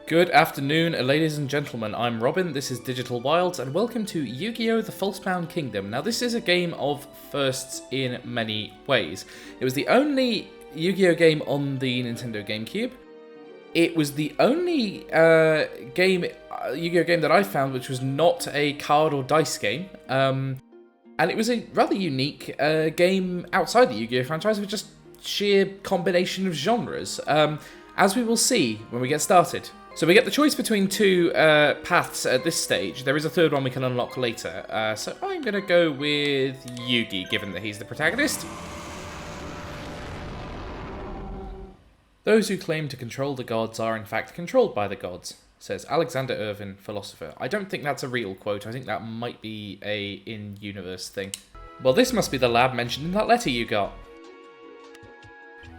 Good afternoon, ladies and gentlemen. I'm Robin, this is Digital Wilds, and welcome to Yu-Gi-Oh! The Falsebound Kingdom. Now, this is a game of firsts in many ways. It was the only Yu-Gi-Oh! Game on the Nintendo GameCube. It was the only Yu-Gi-Oh! Game that I found which was not a card or dice game. And it was a rather unique game outside the Yu-Gi-Oh! Franchise with just sheer combination of genres, as we will see when we get started. So we get the choice between two paths at this stage. There is a third one we can unlock later. So I'm going to go with Yugi, given that he's the protagonist. Those who claim to control the gods are in fact controlled by the gods, says Alexander Irvin, philosopher. I don't think that's a real quote. I think that might be a in-universe thing. Well, this must be the lab mentioned in that letter you got.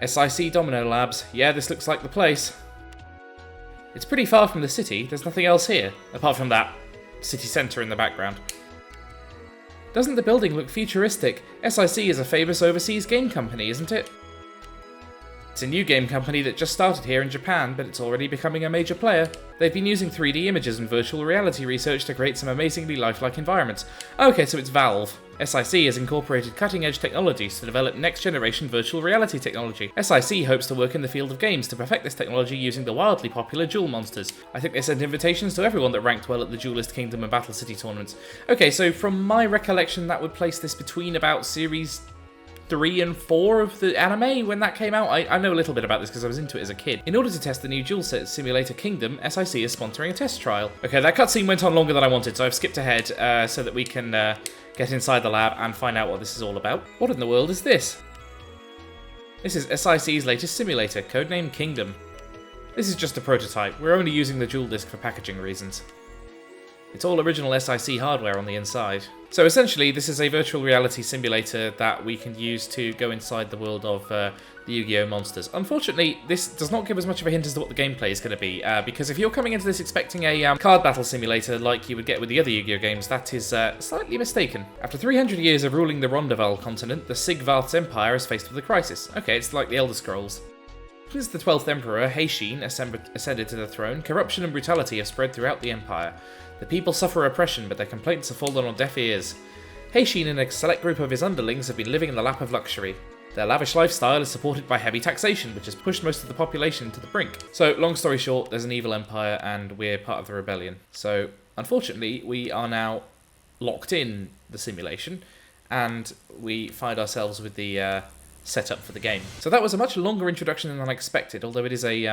SIC Domino Labs. Yeah, this looks like the place. It's pretty far from the city, there's nothing else here, apart from that city centre in the background. Doesn't the building look futuristic? SIC is a famous overseas game company, isn't it? It's a new game company that just started here in Japan, but it's already becoming a major player. They've been using 3D images and virtual reality research to create some amazingly lifelike environments. Okay, so it's Valve. SIC has incorporated cutting-edge technologies to develop next-generation virtual reality technology. SIC hopes to work in the field of games to perfect this technology using the wildly popular Duel Monsters. I think they sent invitations to everyone that ranked well at the Duelist Kingdom and Battle City tournaments. Okay, so from my recollection, that would place this between about Series 3 and 4 of the anime when that came out. I know a little bit about this because I was into it as a kid. In order to test the new duel set simulator Kingdom, SIC is sponsoring a test trial. Okay, that cutscene went on longer than I wanted, so I've skipped ahead so that we can get inside the lab and find out what this is all about. What in the world is this? This is SIC's latest simulator, codenamed Kingdom. This is just a prototype. We're only using the dual disc for packaging reasons. It's all original SIC hardware on the inside. So essentially, this is a virtual reality simulator that we can use to go inside the world of the Yu-Gi-Oh! Monsters. Unfortunately, this does not give us much of a hint as to what the gameplay is going to be, because if you're coming into this expecting a card battle simulator like you would get with the other Yu-Gi-Oh! Games, that is slightly mistaken. After 300 years of ruling the Rondavel continent, the Sigvarth's empire is faced with a crisis. Okay, it's like the Elder Scrolls. Since the 12th Emperor, Heishin, ascended to the throne, corruption and brutality have spread throughout the empire. The people suffer oppression, but their complaints have fallen on deaf ears. Heishin and a select group of his underlings have been living in the lap of luxury. Their lavish lifestyle is supported by heavy taxation, which has pushed most of the population to the brink. So, long story short, there's an evil empire, and we're part of the rebellion. So, unfortunately, we are now locked in the simulation, and we find ourselves with the setup for the game. So that was a much longer introduction than I expected, although it is a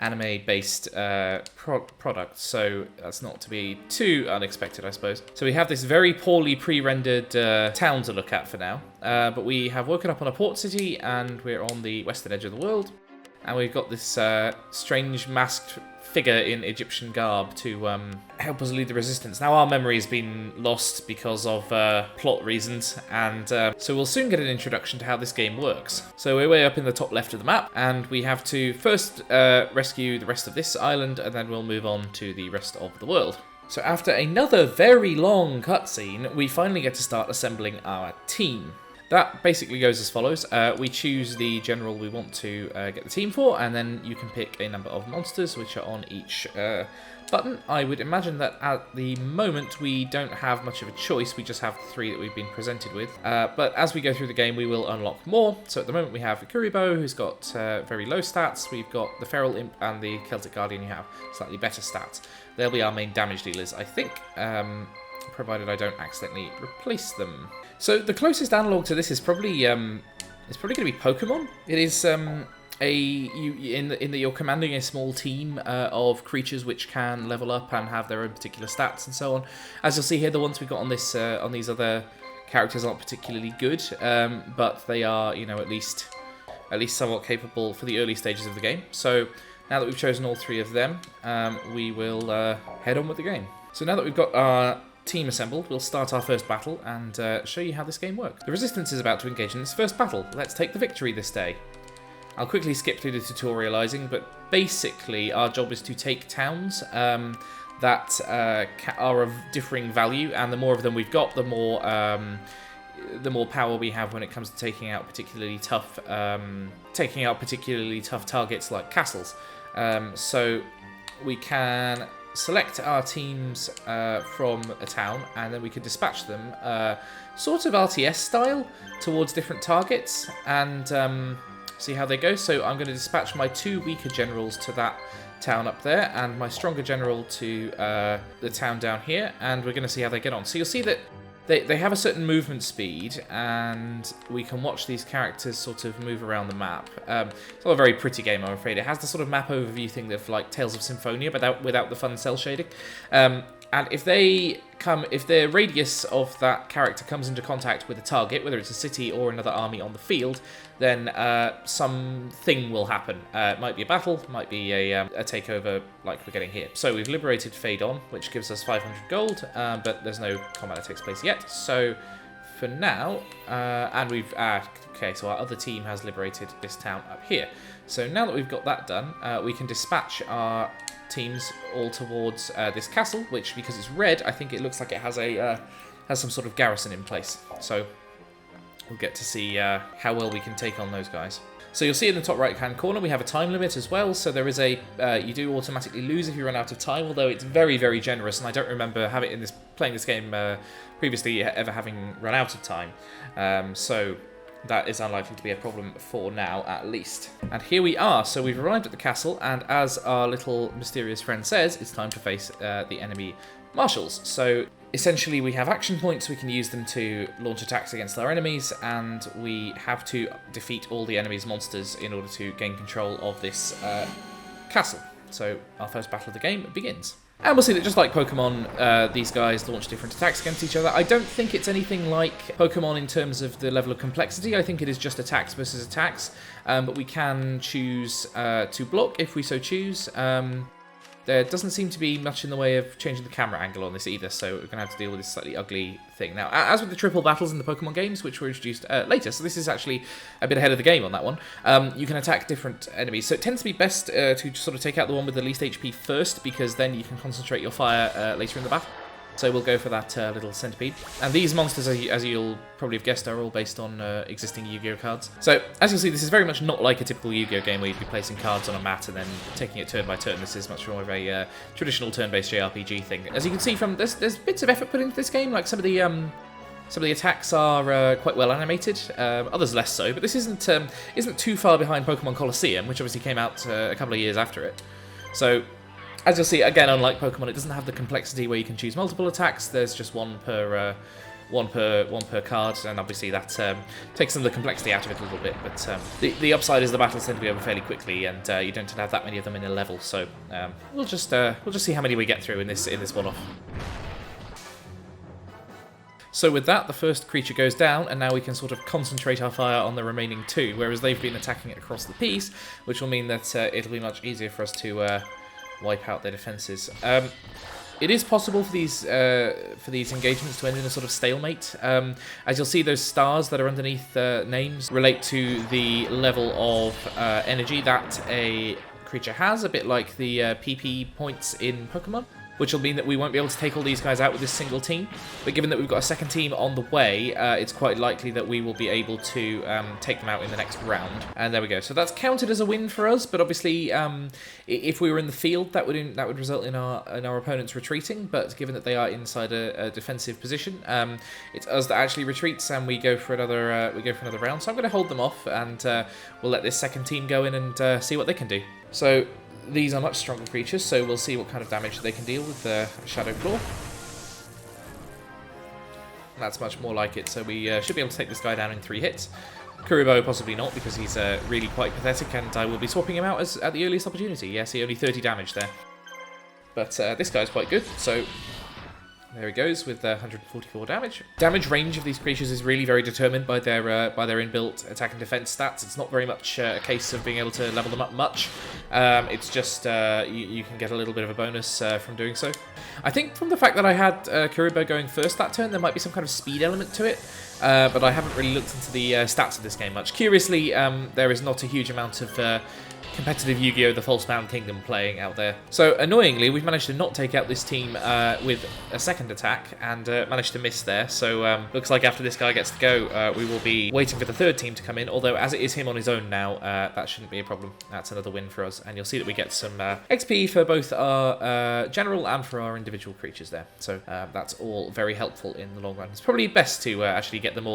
anime-based product, so that's not to be too unexpected, I suppose. So we have this very poorly pre-rendered town to look at for now, but we have woken up on a port city, and we're on the western edge of the world, and we've got this strange masked figure in Egyptian garb to help us lead the resistance. Now our memory has been lost because of plot reasons, and so we'll soon get an introduction to how this game works. So we're way up in the top left of the map, and we have to first rescue the rest of this island, and then we'll move on to the rest of the world. So after another very long cutscene, we finally get to start assembling our team. That basically goes as follows. We choose the general we want to get the team for, and then you can pick a number of monsters which are on each button. I would imagine that at the moment we don't have much of a choice, we just have the 3 that we've been presented with. But as we go through the game we will unlock more. So at the moment we have Kuribo, who's got very low stats. We've got the Feral Imp and the Celtic Guardian, who have slightly better stats. They'll be our main damage dealers, I think, provided I don't accidentally replace them. So the closest analog to this is probably going to be Pokémon. It is in that you're commanding a small team of creatures which can level up and have their own particular stats and so on. As you'll see here, the ones we got on this on these other characters aren't particularly good, but they are, you know, at least somewhat capable for the early stages of the game. So now that we've chosen all 3 of them, we will head on with the game. So now that we've got our team assembled, we'll start our first battle and show you how this game works. The Resistance is about to engage in its first battle. Let's take the victory this day. I'll quickly skip through the tutorializing, but basically our job is to take towns that are of differing value, and the more of them we've got, the more power we have when it comes to taking out particularly tough targets like castles. So we can select our teams from a town, and then we can dispatch them sort of RTS style towards different targets and see how they go. So I'm going to dispatch my 2 weaker generals to that town up there and my stronger general to the town down here, and we're going to see how they get on. So you'll see that they have a certain movement speed, and we can watch these characters sort of move around the map. It's not a very pretty game, I'm afraid. It has the sort of map overview thing of like Tales of Symphonia, but without the fun cell shading. And if the radius of that character comes into contact with a target, whether it's a city or another army on the field, then something will happen. It might be a battle, it might be a takeover like we're getting here. So we've liberated Phaedon, which gives us 500 gold, but there's no combat that takes place yet. So for now, and we've... okay, so our other team has liberated this town up here. So now that we've got that done, we can dispatch our teams all towards this castle, which, because it's red, I think it looks like it has a has some sort of garrison in place. So we'll get to see how well we can take on those guys. So you'll see in the top right hand corner we have a time limit as well, so there is a you do automatically lose if you run out of time, although it's very, very generous, and I don't remember playing this game previously ever having run out of time. So that is unlikely to be a problem for now, at least. And here we are. So we've arrived at the castle, and as our little mysterious friend says, it's time to face the enemy marshals. So essentially we have action points, we can use them to launch attacks against our enemies, and we have to defeat all the enemy's monsters in order to gain control of this castle. So our first battle of the game begins. And we'll see that just like Pokemon, these guys launch different attacks against each other. I don't think it's anything like Pokemon in terms of the level of complexity. I think it is just attacks versus attacks. But we can choose to block if we so choose. There doesn't seem to be much in the way of changing the camera angle on this either, so we're going to have to deal with this slightly ugly thing. Now, as with the triple battles in the Pokemon games, which were introduced later, so this is actually a bit ahead of the game on that one, you can attack different enemies. So it tends to be best to sort of take out the one with the least HP first, because then you can concentrate your fire later in the battle. So we'll go for that little centipede. And these monsters, as you'll probably have guessed, are all based on existing Yu-Gi-Oh cards. So, as you'll see, this is very much not like a typical Yu-Gi-Oh game where you'd be placing cards on a mat and then taking it turn by turn. This is much more of a traditional turn-based JRPG thing. As you can see from there's bits of effort put into this game. Like some of the attacks are quite well animated, others less so. But this isn't too far behind Pokémon Colosseum, which obviously came out a couple of years after it. So, as you'll see, again, unlike Pokemon, it doesn't have the complexity where you can choose multiple attacks. There's just one per card, and obviously that takes some of the complexity out of it a little bit. But the upside is the battles tend to be over fairly quickly, and you don't tend to have that many of them in a level. So we'll just see how many we get through in this one-off. So with that, the first creature goes down, and now we can sort of concentrate our fire on the remaining two, whereas they've been attacking it across the piece, which will mean that it'll be much easier for us to wipe out their defences. It is possible for these engagements to end in a sort of stalemate. As you'll see, those stars that are underneath names relate to the level of energy that a creature has, a bit like the PP points in Pokemon, which will mean that we won't be able to take all these guys out with this single team. But given that we've got a second team on the way, it's quite likely that we will be able to take them out in the next round. And there we go. So that's counted as a win for us. But obviously, if we were in the field, that would result in our opponents retreating. But given that they are inside a defensive position, it's us that actually retreats, and we go for another round. So I'm going to hold them off, and we'll let this second team go in and see what they can do. So these are much stronger creatures, so we'll see what kind of damage they can deal with the Shadow Claw. That's much more like it, so we should be able to take this guy down in 3 hits. Kuribo possibly not, because he's really quite pathetic, and I will be swapping him out at the earliest opportunity. Yes, he only 30 damage there. But this guy's quite good, so there he goes with 144 damage. Damage range of these creatures is really very determined by their inbuilt attack and defense stats. It's not very much a case of being able to level them up much. It's just you can get a little bit of a bonus from doing so. I think from the fact that I had Kuribo going first that turn, there might be some kind of speed element to it. But I haven't really looked into the stats of this game much. Curiously, there is not a huge amount of competitive Yu-Gi-Oh! The Falsebound Kingdom playing out there. So, annoyingly, we've managed to not take out this team with a second attack, and managed to miss there. So, looks like after this guy gets to go, we will be waiting for the third team to come in, although as it is him on his own now, that shouldn't be a problem. That's another win for us, and you'll see that we get some XP for both our general and for our individual creatures there. So, that's all very helpful in the long run. It's probably best to actually let them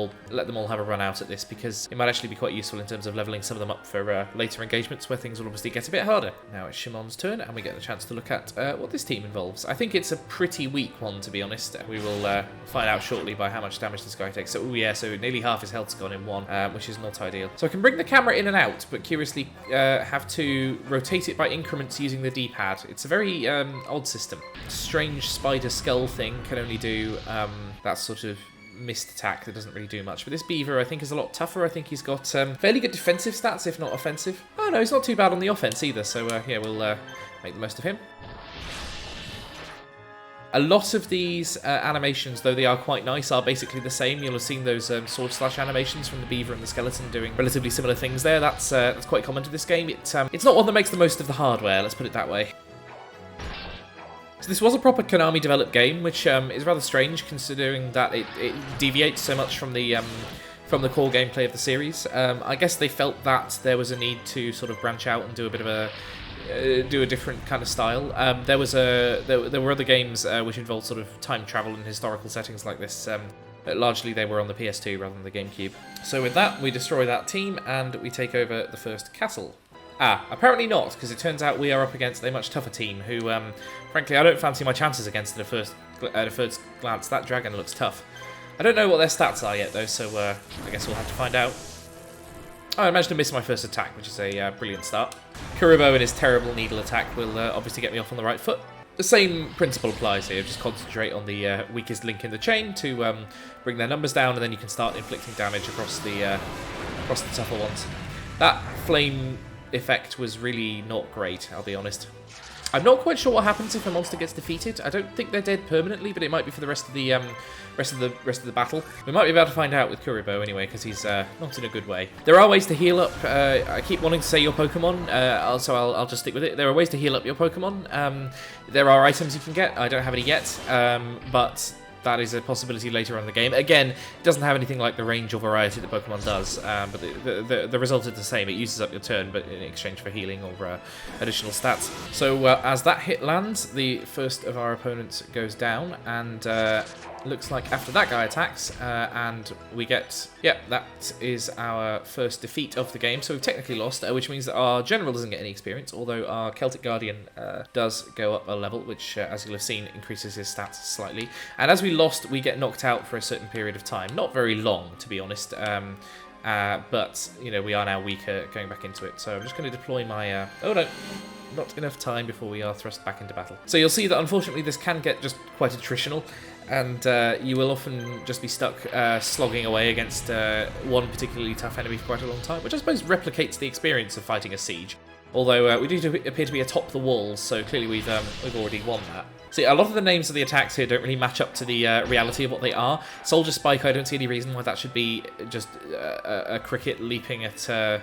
all have a run out at this, because it might actually be quite useful in terms of leveling some of them up for later engagements where things will obviously get a bit harder. Now it's Shimon's turn, and we get the chance to look at what this team involves. I think it's a pretty weak one, to be honest. We will find out shortly by how much damage this guy takes. So, yeah, so nearly half his health's gone in one, which is not ideal. So I can bring the camera in and out, but curiously have to rotate it by increments using the D-pad. It's a very odd system. Strange spider skull thing can only do that sort of missed attack that doesn't really do much. But this beaver, I think, is a lot tougher. I think he's got fairly good defensive stats, if not offensive. Oh, no, he's not too bad on the offense either. So, yeah, we'll make the most of him. A lot of these animations, though they are quite nice, are basically the same. You'll have seen those sword slash animations from the beaver and the skeleton doing relatively similar things there. That's quite common to this game. It's not one that makes the most of the hardware, let's put it that way. So this was a proper Konami-developed game, which is rather strange considering that it deviates so much from the core gameplay of the series. I guess they felt that there was a need to sort of branch out and do a bit of a different kind of style. There were other games which involved sort of time travel and historical settings like this. Largely they were on the PS2 rather than the GameCube. So with that, we destroy that team and we take over the first castle. Apparently not, because it turns out we are up against a much tougher team who, frankly, I don't fancy my chances against at a first glance. That dragon looks tough. I don't know what their stats are yet, though, so I guess we'll have to find out. Oh, I managed to miss my first attack, which is a brilliant start. Kuribo and his terrible needle attack will obviously get me off on the right foot. The same principle applies here, just concentrate on the weakest link in the chain to bring their numbers down, and then you can start inflicting damage across the tougher ones. That flame effect was really not great, I'll be honest. I'm not quite sure what happens if a monster gets defeated. I don't think they're dead permanently, but it might be for the rest of the battle. We might be able to find out with Kuribo anyway, because he's not in a good way. There are ways to heal up. I keep wanting to say your Pokemon, so I'll just stick with it. There are ways to heal up your Pokemon. There are items you can get. I don't have any yet, but that is a possibility later on in the game. Again, it doesn't have anything like the range or variety that Pokemon does, but the result is the same. It uses up your turn, but in exchange for healing or additional stats. So as that hit lands, the first of our opponents goes down, and looks like after that guy attacks, and we get... Yep, that is our first defeat of the game, so we've technically lost, which means that our general doesn't get any experience, although our Celtic Guardian does go up a level, which, as you'll have seen, increases his stats slightly. And as we lost, we get knocked out for a certain period of time. Not very long, to be honest, but, you know, we are now weaker going back into it. So I'm just going to deploy my... oh, no. Not enough time before we are thrust back into battle. So you'll see that, unfortunately, this can get just quite attritional, and you will often just be stuck slogging away against one particularly tough enemy for quite a long time, which I suppose replicates the experience of fighting a siege. Although we do appear to be atop the walls, so clearly we've already won that. See, a lot of the names of the attacks here don't really match up to the reality of what they are. Soldier Spike, I don't see any reason why that should be just a cricket leaping at an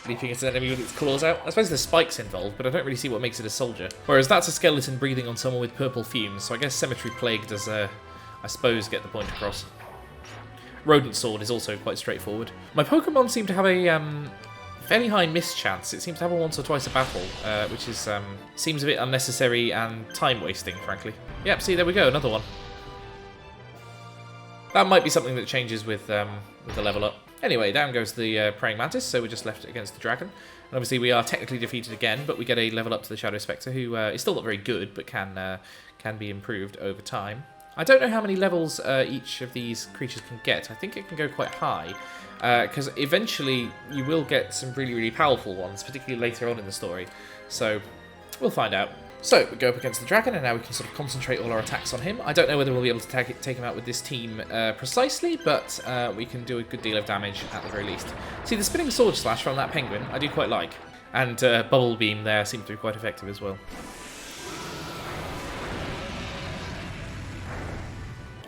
enemy with its claws out. I suppose there's spikes involved, but I don't really see what makes it a soldier. Whereas that's a skeleton breathing on someone with purple fumes, so I guess Cemetery Plague does, I suppose, get the point across. Rodent Sword is also quite straightforward. My Pokemon seem to have a fairly high miss chance. It seems to have a once or twice a battle, which is seems a bit unnecessary and time-wasting, frankly. Yep, see, there we go, another one. That might be something that changes with the level up. Anyway, down goes the Praying Mantis, so we're just left against the Dragon. And obviously we are technically defeated again, but we get a level up to the Shadow Spectre, who is still not very good, but can be improved over time. I don't know how many levels each of these creatures can get. I think it can go quite high, because eventually you will get some really, really powerful ones, particularly later on in the story. So we'll find out. So, we go up against the dragon, and now we can sort of concentrate all our attacks on him. I don't know whether we'll be able to take him out with this team precisely, but we can do a good deal of damage at the very least. See, the spinning sword slash from that penguin, I do quite like. And bubble beam there seems to be quite effective as well.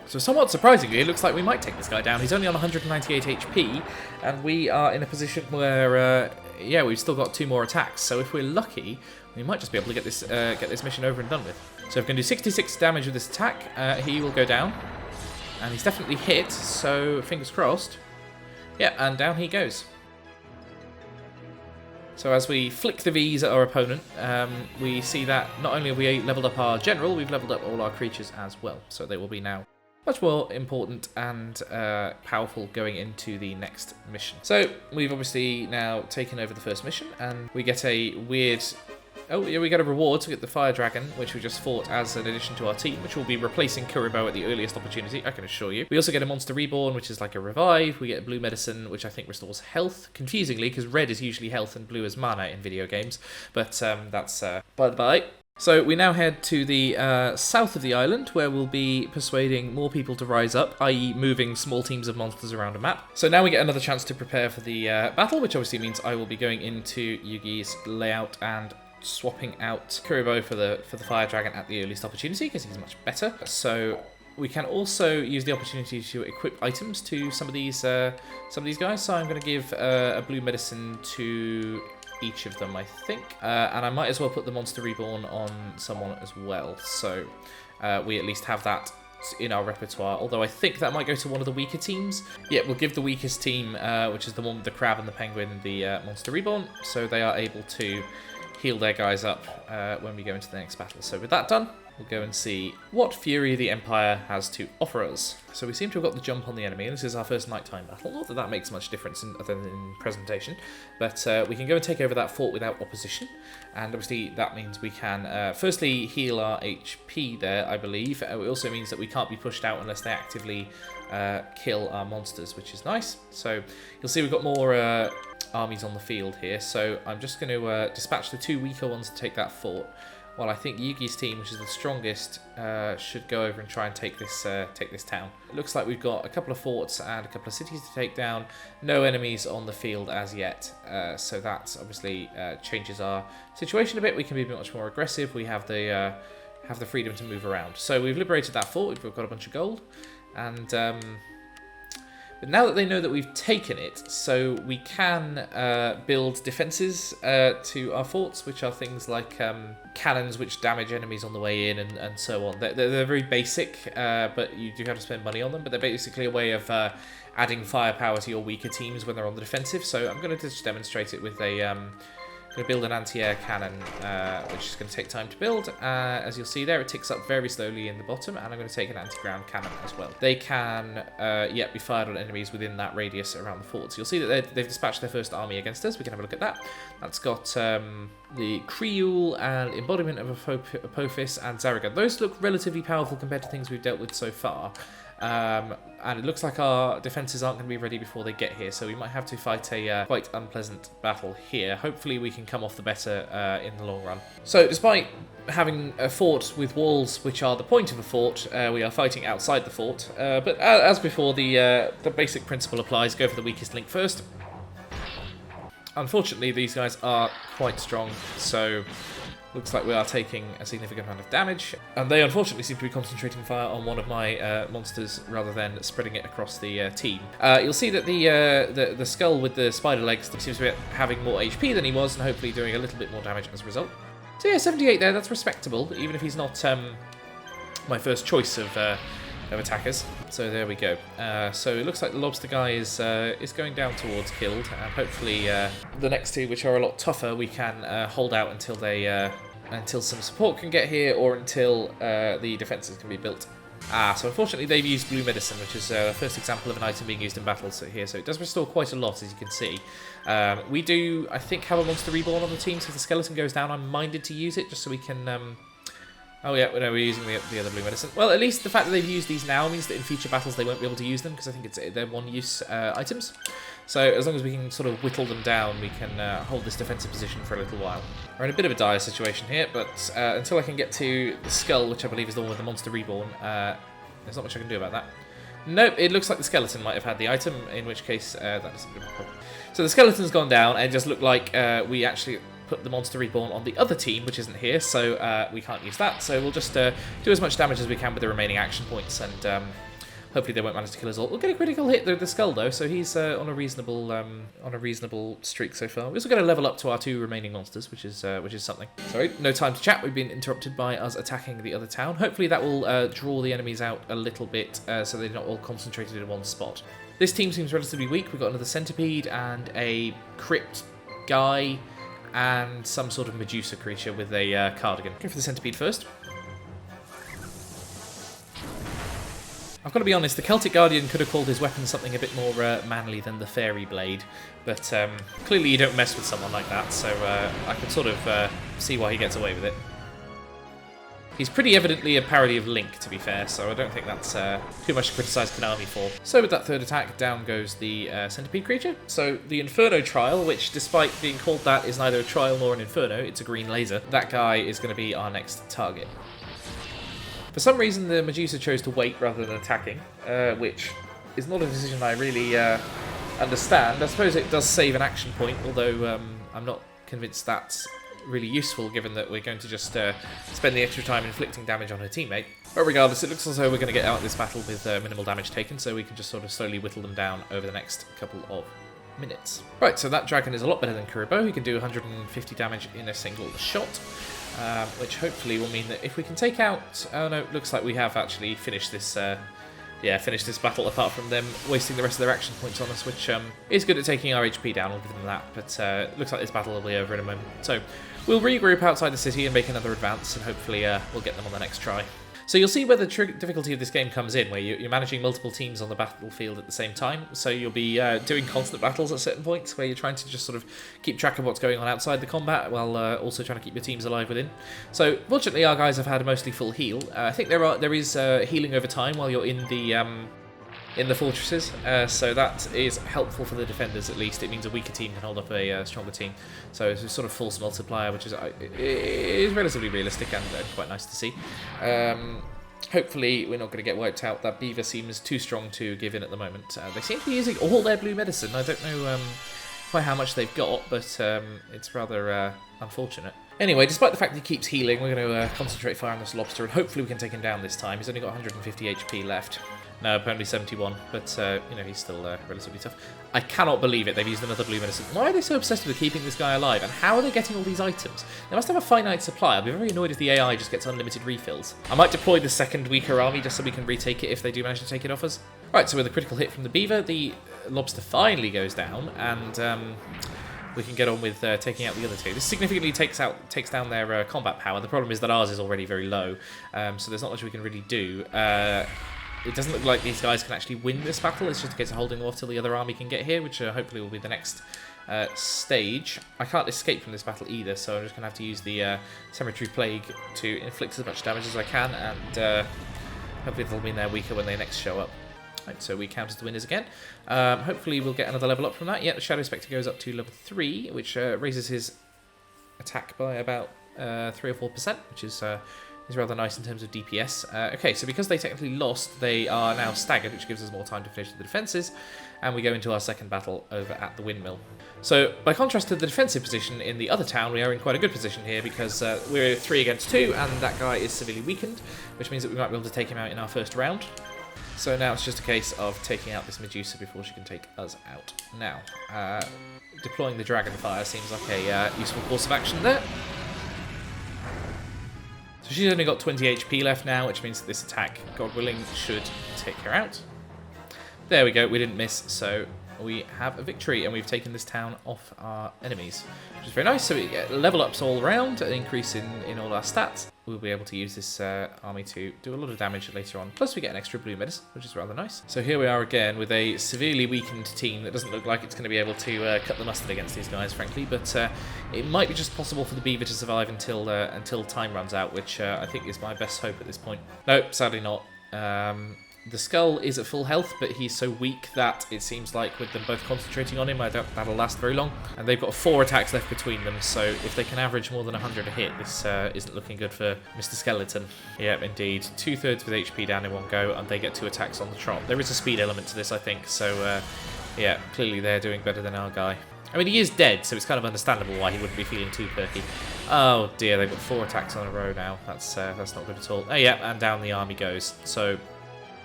So somewhat surprisingly, it looks like we might take this guy down. He's only on 198 HP, and we are in a position where yeah, we've still got 2 more attacks. So if we're lucky, we might just be able to get this mission over and done with. So if we can do 66 damage with this attack, he will go down. And he's definitely hit, so fingers crossed. Yeah, and down he goes. So as we flick the V's at our opponent, we see that not only have we leveled up our general, we've leveled up all our creatures as well. So they will be now much more important and powerful going into the next mission. So we've obviously now taken over the first mission, and we get a weird... Oh, yeah, we get a reward to get the Fire Dragon, which we just fought as an addition to our team, which will be replacing Kuriboh at the earliest opportunity, I can assure you. We also get a Monster Reborn, which is like a revive. We get a Blue Medicine, which I think restores health, confusingly, because red is usually health and blue is mana in video games. But that's by the by. So we now head to the south of the island, where we'll be persuading more people to rise up, i.e. moving small teams of monsters around a map. So now we get another chance to prepare for the battle, which obviously means I will be going into Yugi's layout and swapping out Kuriboh for the Fire Dragon at the earliest opportunity, because he's much better. So we can also use the opportunity to equip items to some of these guys. So I'm going to give a Blue Medicine to each of them, I think. And I might as well put the Monster Reborn on someone as well. So we at least have that in our repertoire, although I think that might go to one of the weaker teams. Yeah, we'll give the weakest team, which is the one with the crab and the penguin, the Monster Reborn, so they are able to heal their guys up when we go into the next battle. So with that done, we'll go and see what fury the Empire has to offer us. So we seem to have got the jump on the enemy, and this is our first nighttime battle. Not that that makes much difference other than in presentation, but we can go and take over that fort without opposition, and obviously that means we can firstly heal our HP there, I believe. It also means that we can't be pushed out unless they actively kill our monsters, which is nice. So you'll see we've got more armies on the field here, so I'm just going to dispatch the 2 weaker ones to take that fort, while I think Yugi's team, which is the strongest, should go over and try and take this town. It looks like we've got a couple of forts and a couple of cities to take down, no enemies on the field as yet, so that obviously changes our situation a bit. We can be much more aggressive, we have the freedom to move around. So we've liberated that fort, we've got a bunch of gold, and but now that they know that we've taken it, so we can build defences to our forts, which are things like cannons which damage enemies on the way in and so on. They're very basic, but you do have to spend money on them, but they're basically a way of adding firepower to your weaker teams when they're on the defensive. So I'm going to just demonstrate it with a... going to build an anti-air cannon, which is going to take time to build. As you'll see there, it ticks up very slowly in the bottom, and I'm going to take an anti-ground cannon as well. They can, be fired on enemies within that radius around the forts. You'll see that they've dispatched their first army against us. We can have a look at that. That's got the Kriul and Embodiment of Apophis and Zaragan. Those look relatively powerful compared to things we've dealt with so far. And it looks like our defences aren't going to be ready before they get here, so we might have to fight a quite unpleasant battle here. Hopefully we can come off the better in the long run. So despite having a fort with walls which are the point of a fort, we are fighting outside the fort. But as before, the basic principle applies. Go for the weakest link first. Unfortunately, these guys are quite strong, so... looks like we are taking a significant amount of damage, and they unfortunately seem to be concentrating fire on one of my monsters rather than spreading it across the team. You'll see that the skull with the spider legs seems to be having more HP than he was, and hopefully doing a little bit more damage as a result. So yeah, 78 there, that's respectable, even if he's not my first choice of attackers. So there we go. So it looks like the lobster guy is going down towards killed, and hopefully the next two, which are a lot tougher, we can hold out until they until some support can get here, or until the defences can be built. So unfortunately they've used Blue Medicine, which is the first example of an item being used in battles here, so it does restore quite a lot, as you can see. We do, I think, have a Monster Reborn on the team, so if the skeleton goes down, I'm minded to use it, just so we can... Oh yeah, no, we're using the other Blue Medicine. Well, at least the fact that they've used these now means that in future battles they won't be able to use them, because I think they're one-use items. So as long as we can sort of whittle them down, we can hold this defensive position for a little while. We're in a bit of a dire situation here, but until I can get to the skull, which I believe is the one with the Monster Reborn, there's not much I can do about that. Nope, it looks like the skeleton might have had the item, in which case that is a bit of a problem. So the skeleton's gone down, and it just looked like we actually put the Monster Reborn on the other team, which isn't here, so we can't use that. So we'll just do as much damage as we can with the remaining action points, and Hopefully they won't manage to kill us all. We'll get a critical hit through the skull though, so he's on a reasonable streak so far. We're also going to level up to our 2 remaining monsters, which is something. Sorry, no time to chat. We've been interrupted by us attacking the other town. Hopefully that will draw the enemies out a little bit, so they're not all concentrated in one spot. This team seems relatively weak. We've got another centipede and a crypt guy and some sort of Medusa creature with a cardigan. Go for the centipede first. I've got to be honest, the Celtic Guardian could have called his weapon something a bit more manly than the Fairy Blade, but clearly you don't mess with someone like that, so I can sort of see why he gets away with it. He's pretty evidently a parody of Link, to be fair, so I don't think that's too much to criticise Konami for. So with that third attack, down goes the centipede creature. So the Inferno Trial, which despite being called that is neither a trial nor an Inferno, it's a green laser. That guy is going to be our next target. For some reason, the Medusa chose to wait rather than attacking, which is not a decision I really understand. I suppose it does save an action point, although I'm not convinced that's really useful, given that we're going to just spend the extra time inflicting damage on her teammate. But regardless, it looks as though we're going to get out of this battle with minimal damage taken, so we can just sort of slowly whittle them down over the next couple of minutes. Right, so that dragon is a lot better than Kuribo. He can do 150 damage in a single shot. Which hopefully will mean that if we can take out... Oh no, looks like we have actually finished this finished this battle apart from them wasting the rest of their action points on us, which is good at taking our HP down, I'll give them that, but looks like this battle will be over in a moment. So we'll regroup outside the city and make another advance, and hopefully we'll get them on the next try. So you'll see where the difficulty of this game comes in, where you're managing multiple teams on the battlefield at the same time. So you'll be doing constant battles at certain points, where you're trying to just sort of keep track of what's going on outside the combat, while also trying to keep your teams alive within. So fortunately, our guys have had a mostly full heal. I think there is healing over time while you're in the fortresses, so that is helpful for the defenders at least. It means a weaker team can hold up a stronger team. So it's a sort of false multiplier, which is relatively realistic and quite nice to see. Hopefully we're not going to get wiped out. That beaver seems too strong to give in at the moment. They seem to be using all their blue medicine. I don't know quite how much they've got, but it's rather unfortunate. Anyway, despite the fact that he keeps healing, we're going to concentrate fire on this lobster, and hopefully we can take him down this time. He's only got 150 HP left. No, apparently 71, but, you know, he's still relatively tough. I cannot believe it, they've used another blue medicine. Why are they so obsessed with keeping this guy alive, and how are they getting all these items? They must have a finite supply. I'll be very annoyed if the AI just gets unlimited refills. I might deploy the second weaker army just so we can retake it if they do manage to take it off us. Right, so with a critical hit from the beaver, the lobster finally goes down, and we can get on with taking out the other two. This significantly takes down their combat power. The problem is that ours is already very low, so there's not much we can really do. It doesn't look like these guys can actually win this battle. It's just a case of holding them off till the other army can get here, which hopefully will be the next stage. I can't escape from this battle either, so I'm just going to have to use the Cemetery Plague to inflict as much damage as I can, and hopefully they'll mean they're weaker when they next show up. Right, so we count as the winners again. Hopefully we'll get another level up from that. Yeah, the Shadow Spectre goes up to level 3, which raises his attack by about 3 or 4%, which is rather nice in terms of DPS. Okay, so because they technically lost, they are now staggered, which gives us more time to finish the defences, and we go into our second battle over at the windmill. So, by contrast to the defensive position in the other town, we are in quite a good position here, because we're 3 against 2, and that guy is severely weakened, which means that we might be able to take him out in our first round. So now it's just a case of taking out this Medusa before she can take us out. Now, deploying the Dragon Fire seems like a useful course of action there. So she's only got 20 HP left now, which means that this attack, God willing, should take her out. There we go, we didn't miss, so we have a victory, and we've taken this town off our enemies, which is very nice. So we get level ups all around, an increase in all our stats. We'll be able to use this army to do a lot of damage later on. Plus we get an extra blue medicine, which is rather nice. So here we are again with a severely weakened team that doesn't look like it's going to be able to cut the mustard against these guys, frankly. But it might be just possible for the beaver to survive until time runs out, which I think is my best hope at this point. Nope, sadly not. The skull is at full health, but he's so weak that it seems like with them both concentrating on him, I doubt that'll last very long. And they've got 4 attacks left between them, so if they can average more than 100 a hit, this isn't looking good for Mr. Skeleton. Yep, indeed. 2/3 with HP down in one go, and they get 2 attacks on the trot. There is a speed element to this, I think, so yeah, clearly they're doing better than our guy. I mean, he is dead, so it's kind of understandable why he wouldn't be feeling too perky. Oh dear, they've got 4 attacks on a row now. That's not good at all. Oh yeah, and down the army goes. So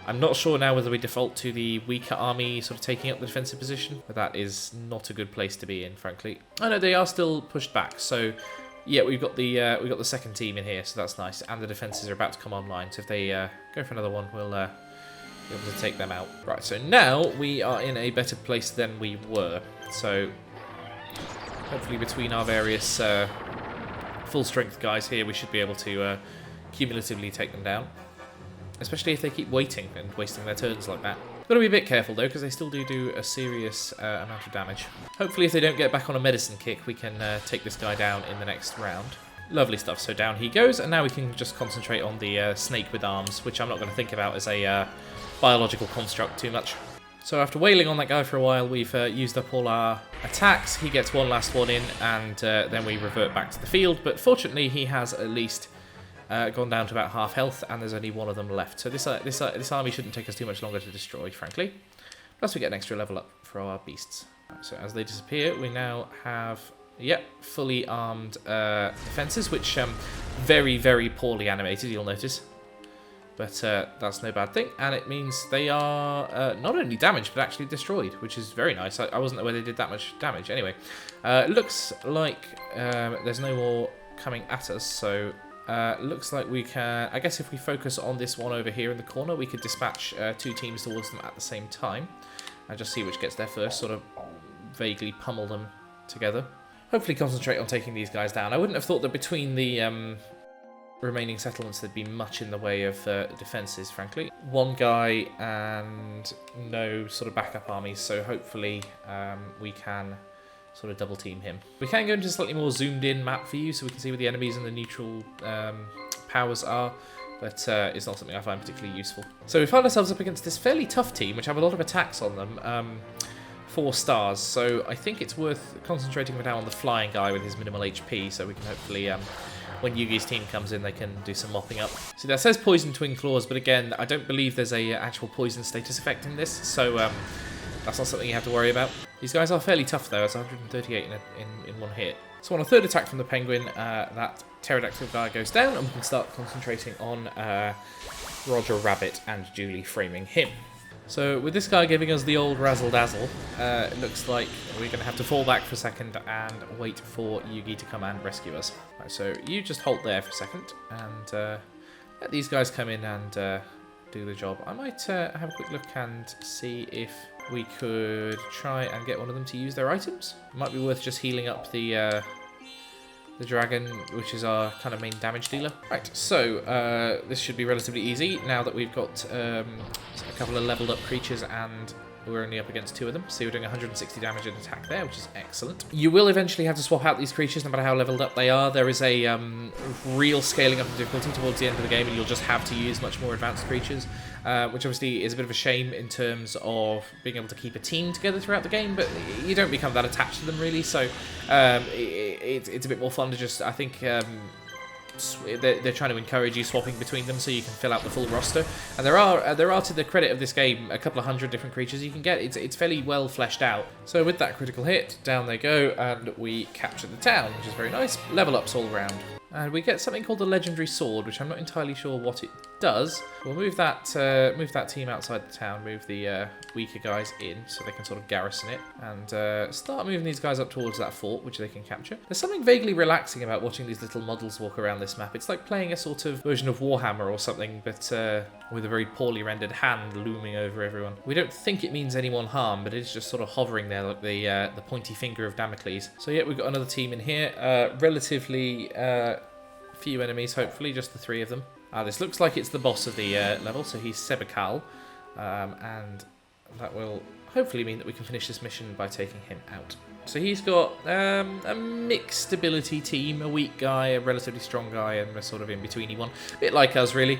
I'm not sure now whether we default to the weaker army sort of taking up the defensive position, but that is not a good place to be in, frankly. Oh no, they are still pushed back, so yeah, we've got the second team in here, so that's nice, and the defenses are about to come online, so if they go for another one, we'll be able to take them out. Right, so now we are in a better place than we were, so hopefully between our various full strength guys here, we should be able to cumulatively take them down. Especially if they keep waiting and wasting their turns like that. Got to be a bit careful though, because they still do a serious amount of damage. Hopefully if they don't get back on a medicine kick, we can take this guy down in the next round. Lovely stuff, so down he goes, and now we can just concentrate on the snake with arms, which I'm not going to think about as a biological construct too much. So after wailing on that guy for a while, we've used up all our attacks. He gets one last one in, and then we revert back to the field, but fortunately he has at least gone down to about half health, and there's only one of them left. So this army shouldn't take us too much longer to destroy, frankly. Plus we get an extra level up for our beasts. So as they disappear, we now have, yep, fully armed defences, which very, very poorly animated, you'll notice. But that's no bad thing, and it means they are not only damaged, but actually destroyed, which is very nice. I wasn't aware they did that much damage. Anyway, looks like there's no more coming at us, so looks like we can, I guess if we focus on this one over here in the corner, we could dispatch two teams towards them at the same time and just see which gets there first, sort of vaguely pummel them together. Hopefully concentrate on taking these guys down. I wouldn't have thought that between the remaining settlements there'd be much in the way of defences, frankly. One guy and no sort of backup armies, so hopefully we can sort of double team him. We can go into a slightly more zoomed in map for you so we can see where the enemies and the neutral powers are, but it's not something I find particularly useful. So we find ourselves up against this fairly tough team which have a lot of attacks on them, 4 stars, so I think it's worth concentrating down on the flying guy with his minimal HP so we can hopefully, when Yugi's team comes in, they can do some mopping up. See, that says poison twin claws, but again, I don't believe there's a actual poison status effect in this, so that's not something you have to worry about. These guys are fairly tough though, it's 138 in one hit. So on a third attack from the penguin, that pterodactyl guy goes down, and we can start concentrating on Roger Rabbit and Julie framing him. So with this guy giving us the old razzle-dazzle, it looks like we're going to have to fall back for a second and wait for Yugi to come and rescue us. Right, so you just hold there for a second and let these guys come in and do the job. I might have a quick look and see if we could try and get one of them to use their items. It might be worth just healing up the dragon, which is our kind of main damage dealer. Right, so this should be relatively easy now that we've got a couple of leveled up creatures and we're only up against 2 of them. So we're doing 160 damage in attack there, which is excellent. You will eventually have to swap out these creatures no matter how leveled up they are. There is a real scaling up of difficulty towards the end of the game, and you'll just have to use much more advanced creatures, which obviously is a bit of a shame in terms of being able to keep a team together throughout the game, but you don't become that attached to them really, so it's a bit more fun to just, I think, they're trying to encourage you swapping between them so you can fill out the full roster. And there are, to the credit of this game, a couple of hundred different creatures you can get. It's fairly well fleshed out. So with that critical hit, down they go, and we capture the town, which is very nice. Level ups all around. And we get something called the Legendary Sword, which I'm not entirely sure what it does. We'll move that team outside the town, move the weaker guys in so they can sort of garrison it, and start moving these guys up towards that fort, which they can capture. There's something vaguely relaxing about watching these little models walk around this map. It's like playing a sort of version of Warhammer or something, but with a very poorly rendered hand looming over everyone. We don't think it means anyone harm, but it's just sort of hovering there like the pointy finger of Damocles. So yeah, we've got another team in here. Relatively few enemies, hopefully, just the 3 of them. This looks like it's the boss of the level, so he's Sebekal, and that will hopefully mean that we can finish this mission by taking him out. So he's got a mixed ability team, a weak guy, a relatively strong guy, and a sort of in-betweeny one. A bit like us, really.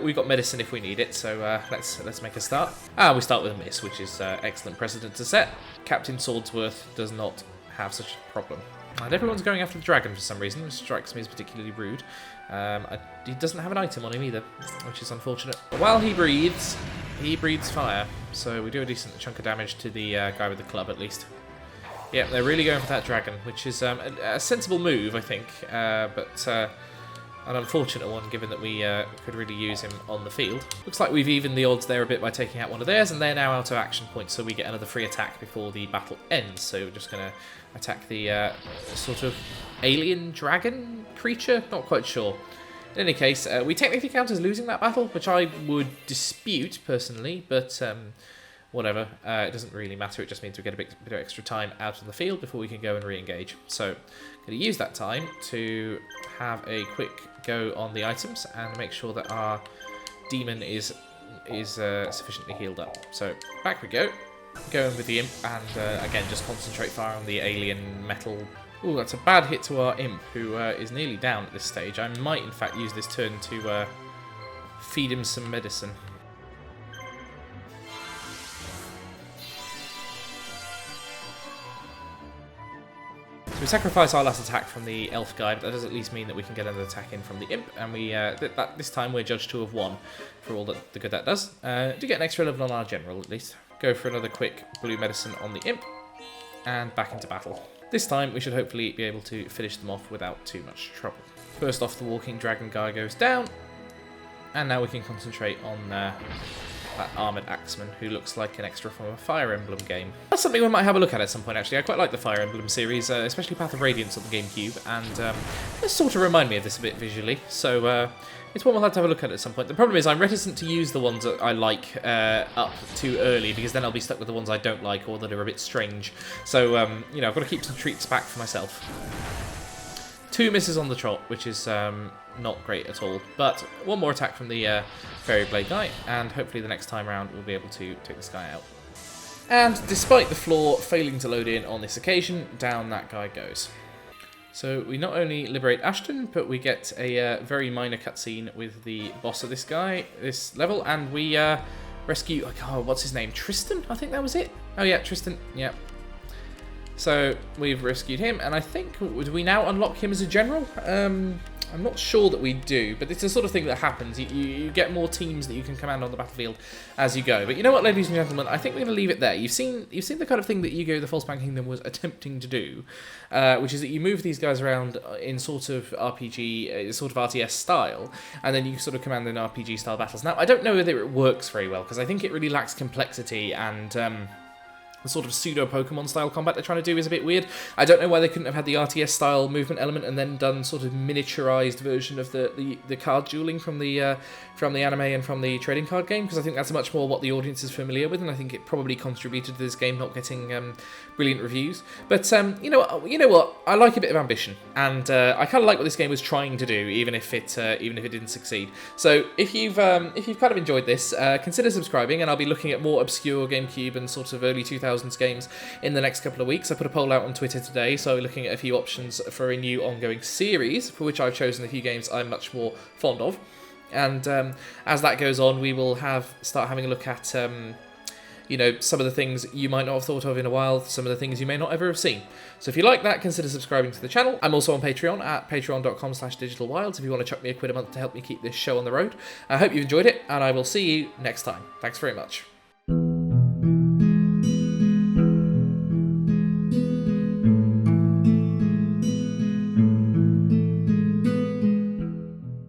We've got medicine if we need it, so let's make a start. We start with a miss, which is excellent precedent to set. Captain Swordsworth does not have such a problem. And everyone's going after the dragon for some reason, which strikes me as particularly rude. He doesn't have an item on him either, which is unfortunate. But while he breathes fire, so we do a decent chunk of damage to the guy with the club at least. Yeah, they're really going for that dragon, which is a sensible move, I think. But an unfortunate one, given that we could really use him on the field. Looks like we've evened the odds there a bit by taking out one of theirs, and they're now out of action points, so we get another free attack before the battle ends. So we're just going to attack the sort of alien dragon creature? Not quite sure. In any case, we technically count as losing that battle, which I would dispute personally, but whatever. It doesn't really matter. It just means we get a bit of extra time out of the field before we can go and re-engage. So I'm going to use that time to have a quick go on the items and make sure that our demon is sufficiently healed up. So back we go. Going with the imp, and again, just concentrate fire on the alien metal. Ooh, that's a bad hit to our imp, who is nearly down at this stage. I might, in fact, use this turn to feed him some medicine. So we sacrifice our last attack from the elf guy, but that does at least mean that we can get another attack in from the imp, and we this time we're judged to have won for all the good that does. Do get an extra level on our general, at least. Go for another quick blue medicine on the imp, and back into battle. This time, we should hopefully be able to finish them off without too much trouble. First off, the walking dragon guy goes down, and now we can concentrate on that armoured axeman, who looks like an extra from a Fire Emblem game. That's something we might have a look at some point, actually. I quite like the Fire Emblem series, especially Path of Radiance on the GameCube, and they sort of remind me of this a bit visually, so it's one we'll have to have a look at some point. The problem is I'm reticent to use the ones that I like up too early, because then I'll be stuck with the ones I don't like or that are a bit strange. So, you know, I've got to keep some treats back for myself. 2 misses on the trot, which is not great at all. But one more attack from the Fairy Blade guy, and hopefully the next time around we'll be able to take this guy out. And despite the floor failing to load in on this occasion, down that guy goes. So we not only liberate Ashton, but we get a very minor cutscene with the boss of this level, and we rescue, oh, what's his name? Tristan? I think that was it. Oh yeah, Tristan, yeah. So we've rescued him, and I think, do we now unlock him as a general? I'm not sure that we do, but it's the sort of thing that happens. You get more teams that you can command on the battlefield as you go. But you know what, ladies and gentlemen, I think we're going to leave it there. You've seen the kind of thing that Yu-Gi-Oh! The Falsebound Kingdom was attempting to do, which is that you move these guys around in sort of RPG, sort of RTS style, and then you sort of command in RPG style battles. Now, I don't know whether it works very well, because I think it really lacks complexity, and the sort of pseudo-Pokemon style combat they're trying to do is a bit weird. I don't know why they couldn't have had the RTS style movement element and then done sort of miniaturized version of the card dueling from the anime and from the trading card game, because I think that's much more what the audience is familiar with, and I think it probably contributed to this game not getting brilliant reviews. But you know what? I like a bit of ambition, and I kind of like what this game was trying to do, even if it didn't succeed. So if you've kind of enjoyed this, consider subscribing, and I'll be looking at more obscure GameCube and sort of early 2000s games in the next couple of weeks. I put a poll out on Twitter today, so we're looking at a few options for a new ongoing series, for which I've chosen a few games I'm much more fond of. And as that goes on, we will start having a look at you know, some of the things you might not have thought of in a while, some of the things you may not ever have seen. So if you like that, consider subscribing to the channel. I'm also on Patreon at patreon.com/digitalwilds if you want to chuck me a quid a month to help me keep this show on the road. I hope you've enjoyed it, and I will see you next time. Thanks very much.